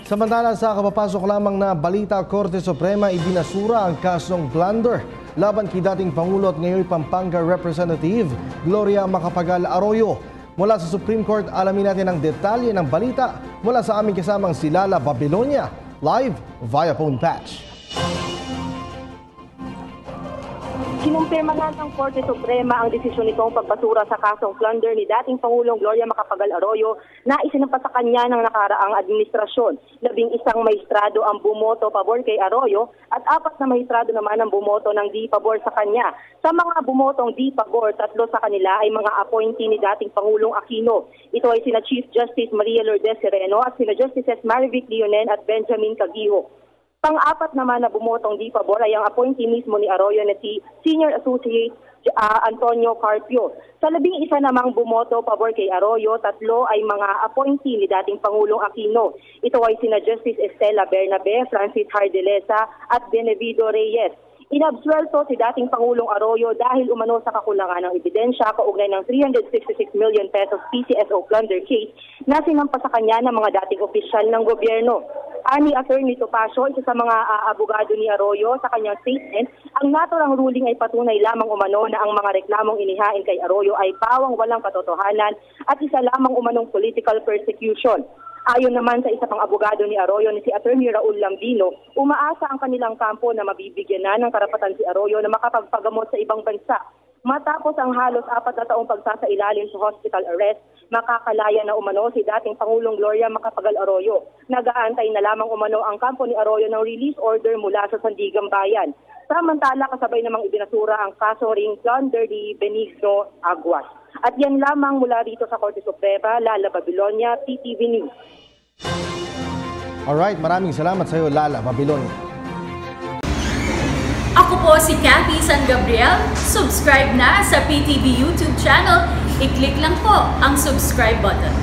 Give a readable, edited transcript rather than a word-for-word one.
Samantala sa kapapasok lamang na balita, Korte Suprema ibinasura ang kasong plunder laban kay dating Pangulo at ngayon Pampanga Representative Gloria Macapagal Arroyo. Mula sa Supreme Court, alamin natin ang detalye ng balita mula sa aming kasamang si Lala Babilonia, live via phone patch. Kinumpirma na ng Korte Suprema ang desisyon nitong pagbasura sa kasong plunder ni dating Pangulong Gloria Macapagal Arroyo na isinampa sa kanya ng nakaraang administrasyon. 11 maestrado ang bumoto pabor kay Arroyo at 4 na maestrado naman ang bumoto ng di pabor sa kanya. Sa mga bumotong di pabor, 3 sa kanila ay mga appointee ni dating Pangulong Aquino. Ito ay sina Chief Justice Maria Lourdes Sereno at sina Justices Marivic Leonen at Benjamin Caguijo. Pang-4 naman na bumotong di pabor ay ang appointee mismo ni Arroyo na si Senior Associate Antonio Carpio. Sa 11 namang bumoto pabor kay Arroyo, 3 ay mga appointee ni dating Pangulong Aquino. Ito ay sina Justice Estela Bernabe, Francis Hardelesa at Benevido Reyes. Inabsuelto si dating Pangulong Arroyo dahil umano sa kakulangan ng ebidensya kaugnay ng 366 million pesos PCSO plunder case na sinampa sa kanya ng mga dating opisyal ng gobyerno. Ani Attorney Topacio, isa sa mga abogado ni Arroyo, sa kanyang statement, ang naturang ruling ay patunay lamang umano na ang mga reklamong inihain kay Arroyo ay pawang walang katotohanan at isa lamang umanong political persecution. Ayon naman sa isa pang abogado ni Arroyo ni si Attorney Raul Lambino, umaasa ang kanilang kampo na mabibigyan na ng karapatan si Arroyo na makapagpagamot sa ibang bansa. Matapos ang halos 4 na taong pagsasailalim sa hospital arrest, makakalaya na umano si dating Pangulong Gloria Macapagal Arroyo. Nag-aantay na lamang umano ang kampo ni Arroyo ng release order mula sa Sandigan Bayan. Samantala, kasabay namang ibinasura ang kaso ring plunder ni Benigno Aguas. At yan lamang mula rito sa Korte Suprema, Lala Babilonia, PTV News. Alright, maraming salamat sa iyo, Lala Babilonia. Ako po si Cathy San Gabriel. Subscribe na sa PTV YouTube channel. I-click lang po ang subscribe button.